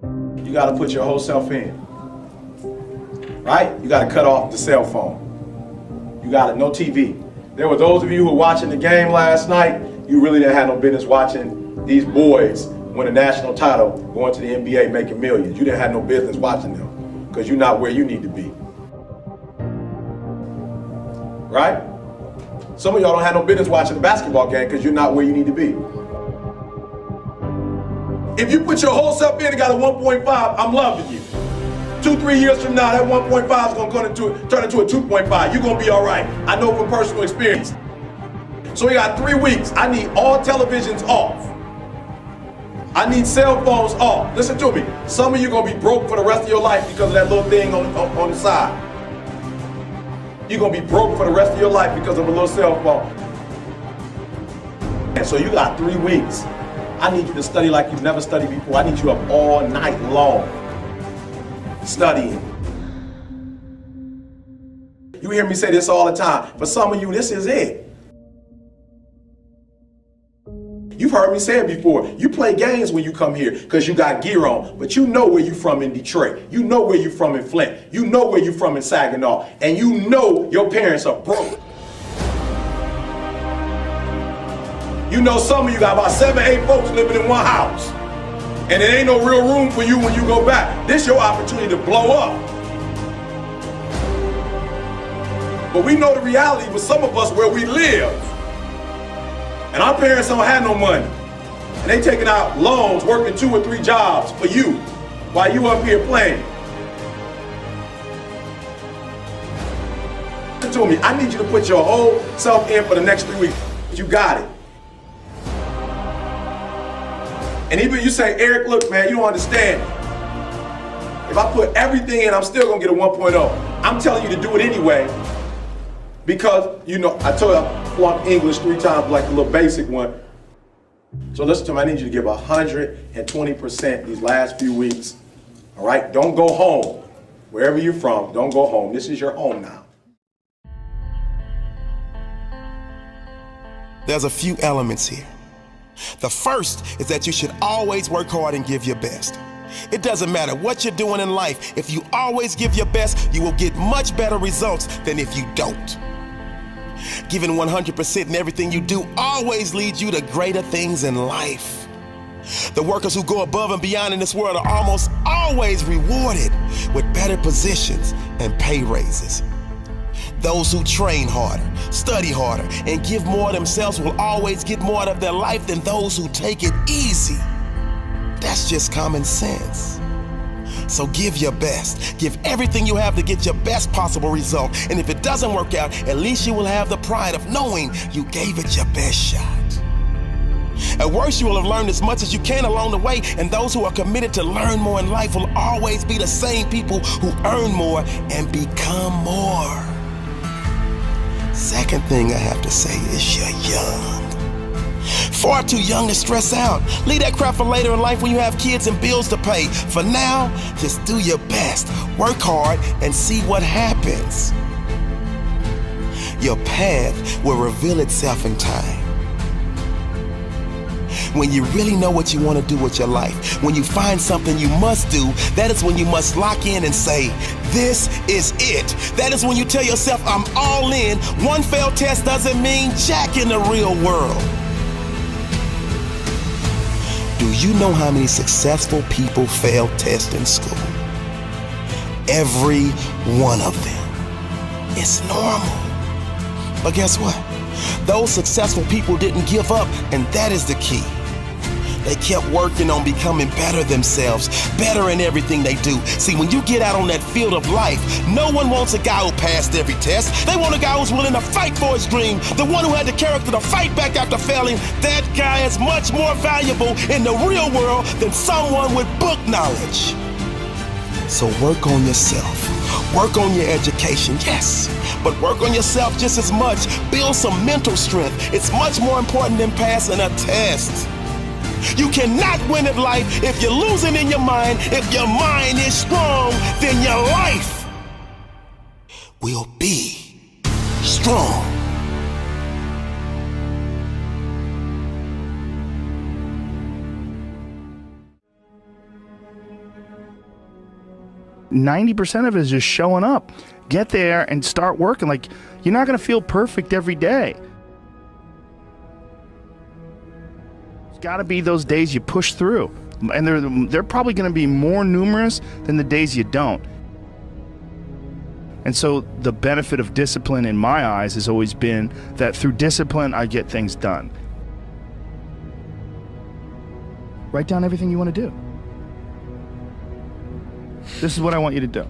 You got to put your whole self in. Right? You got to cut off the cell phone. You got to, no TV. There were those of you who were watching the game last night, you really didn't have no business watching these boys win a national title, going to the NBA, making millions. You didn't have no business watching them because you're not where you need to be. Right? Some of y'all don't have no business watching the basketball game because you're not where you need to be. If you put your whole self in and got a 1.5, I'm loving you. 2-3 years from now, that 1.5 is going to turn into a 2.5. You're going to be all right. I know from personal experience. So we got 3 weeks. I need all televisions off. I need cell phones off. Listen to me. Some of you are going to be broke for the rest of your life because of that little thing on the side. You're going to be broke for the rest of your life because of a little cell phone. And so you got 3 weeks. I need you to study like you've never studied before. I need you up all night long studying. You hear me say this all the time. For some of you, this is it. You've heard me say it before. You play games when you come here because you got gear on, but you know where you're from in Detroit. You know where you're from in Flint. You know where you're from in Saginaw. And you know your parents are broke. You know some of you got about 7, 8 folks living in one house. And there ain't no real room for you when you go back. This is your opportunity to blow up. But we know the reality with some of us where we live. And our parents don't have no money. And they taking out loans, working 2 or 3 jobs for you while you up here playing. Listen to me, I need you to put your whole self in for the next 3 weeks. You got it. And even you say, Eric, look, man, you don't understand. If I put everything in, I'm still gonna get a 1.0. I'm telling you to do it anyway because, you know, I told you I flunked English 3 times, like a little basic one. So listen to me, I need you to give 120% these last few weeks, all right? Don't go home. Wherever you're from, don't go home. This is your home now. There's a few elements here. The first is that you should always work hard and give your best. It doesn't matter what you're doing in life. If you always give your best, you will get much better results than if you don't. Giving 100% in everything you do always leads you to greater things in life. The workers who go above and beyond in this world are almost always rewarded with better positions and pay raises. Those who train harder, study harder, and give more of themselves will always get more out of their life than those who take it easy. That's just common sense. So give your best. Give everything you have to get your best possible result. And if it doesn't work out, at least you will have the pride of knowing you gave it your best shot. At worst, you will have learned as much as you can along the way, and those who are committed to learn more in life will always be the same people who earn more and become more. Second thing I have to say is you're young. Far too young to stress out. Leave that crap for later in life when you have kids and bills to pay. For now, just do your best, work hard, and see what happens. Your path will reveal itself in time. When you really know what you want to do with your life, when you find something you must do, that is when you must lock in and say, this is it. That is when you tell yourself, I'm all in. One failed test doesn't mean jack in the real world. Do you know how many successful people fail tests in school? Every one of them. It's normal. But guess what? Those successful people didn't give up, and that is the key. They kept working on becoming better themselves, better in everything they do. See, when you get out on that field of life, no one wants a guy who passed every test. They want a guy who's willing to fight for his dream, the one who had the character to fight back after failing. That guy is much more valuable in the real world than someone with book knowledge. So work on yourself. Work on your education, yes, but work on yourself just as much. Build some mental strength. It's much more important than passing a test. You cannot win at life if you're losing in your mind. If your mind is strong, then your life will be strong. 90% of it is just showing up. Get there and start working. Like, you're not going to feel perfect every day. There's got to be those days you push through. And they're probably going to be more numerous than the days you don't. And so the benefit of discipline in my eyes has always been that through discipline, I get things done. Write down everything you want to do. This is what I want you to do.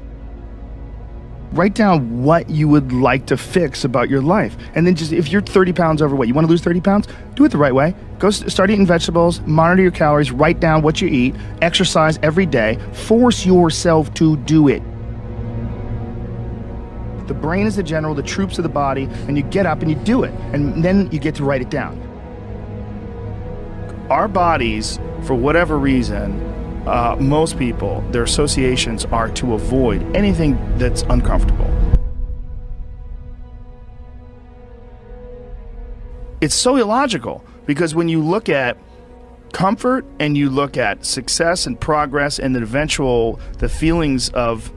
Write down what you would like to fix about your life. And then just, if you're 30 pounds overweight, you want to lose 30 pounds, do it the right way. Go start eating vegetables, monitor your calories, write down what you eat, exercise every day, force yourself to do it. The brain is the general, the troops of the body, and you get up and you do it. And then you get to write it down. Our bodies, for whatever reason, most people, their associations are to avoid anything that's uncomfortable. It's so illogical, because when you look at comfort and you look at success and progress and the feelings of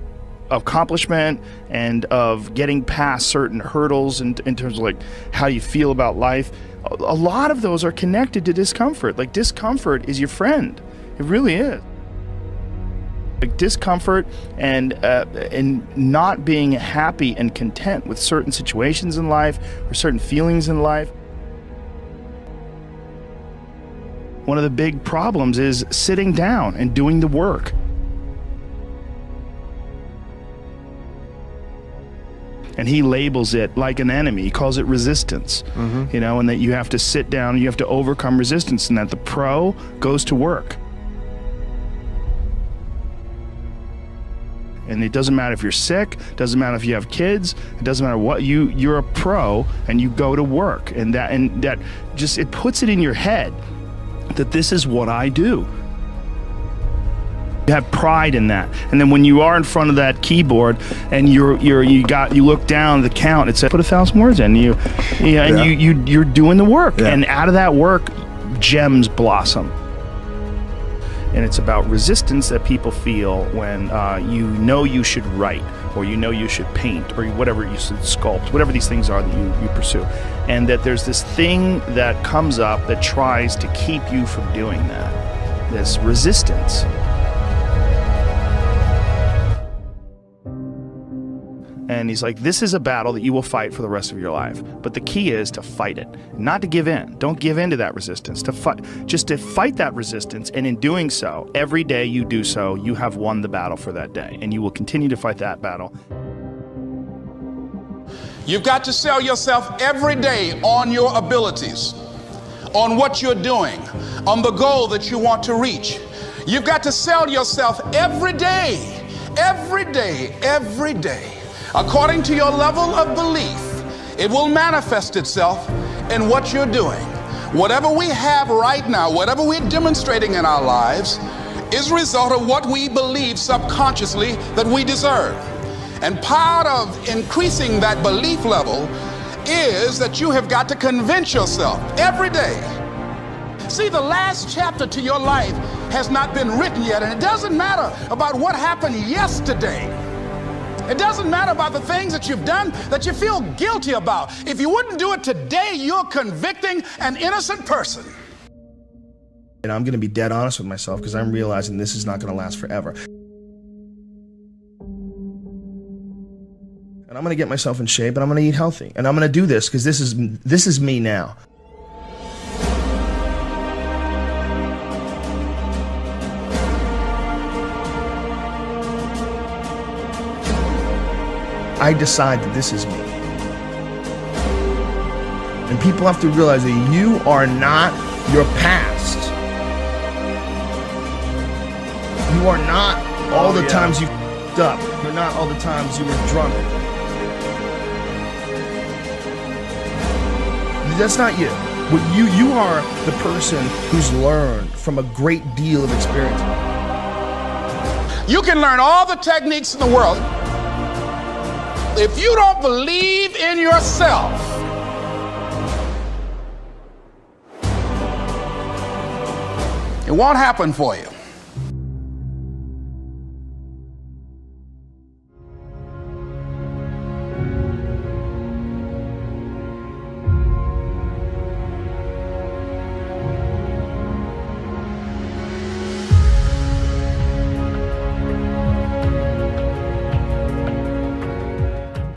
accomplishment and of getting past certain hurdles in terms of like how you feel about life, a lot of those are connected to discomfort. Like, discomfort is your friend. It really is. Like, discomfort and not being happy and content with certain situations in life or certain feelings in life. One of the big problems is sitting down and doing the work. And he labels it like an enemy. He calls it resistance, you know, and that you have to sit down, you have to overcome resistance, and that the pro goes to work. And it doesn't matter if you're sick, doesn't matter if you have kids, it doesn't matter what, you're a pro and you go to work. And that just, it puts it in your head that this is what I do. You have pride in that. And then when you are in front of that keyboard and you look down the count, it says put 1,000 words in, you're doing the work. Yeah. And out of that work, gems blossom. And it's about resistance that people feel when you should write, or you should paint, or whatever you should sculpt, whatever these things are that you pursue. And that there's this thing that comes up that tries to keep you from doing that. This resistance. And he's like, this is a battle that you will fight for the rest of your life. But the key is to fight it, not to give in. Don't give in to that resistance, just to fight that resistance. And in doing so, every day you do so, you have won the battle for that day. And you will continue to fight that battle. You've got to sell yourself every day on your abilities, on what you're doing, on the goal that you want to reach. You've got to sell yourself every day, every day, every day. According to your level of belief, it will manifest itself in what you're doing. Whatever we have right now, whatever we're demonstrating in our lives, is a result of what we believe subconsciously that we deserve. And part of increasing that belief level is that you have got to convince yourself every day. See, the last chapter to your life has not been written yet, and it doesn't matter about what happened yesterday. It doesn't matter about the things that you've done that you feel guilty about. If you wouldn't do it today, you're convicting an innocent person. And I'm going to be dead honest with myself, because I'm realizing this is not going to last forever. And I'm going to get myself in shape, and I'm going to eat healthy. And I'm going to do this because this is me now. I decide that this is me. And people have to realize that you are not your past. You are not all the times you f***ed up. You're not all the times you were drunk. That's not you. You are the person who's learned from a great deal of experience. You can learn all the techniques in the world. If you don't believe in yourself, it won't happen for you.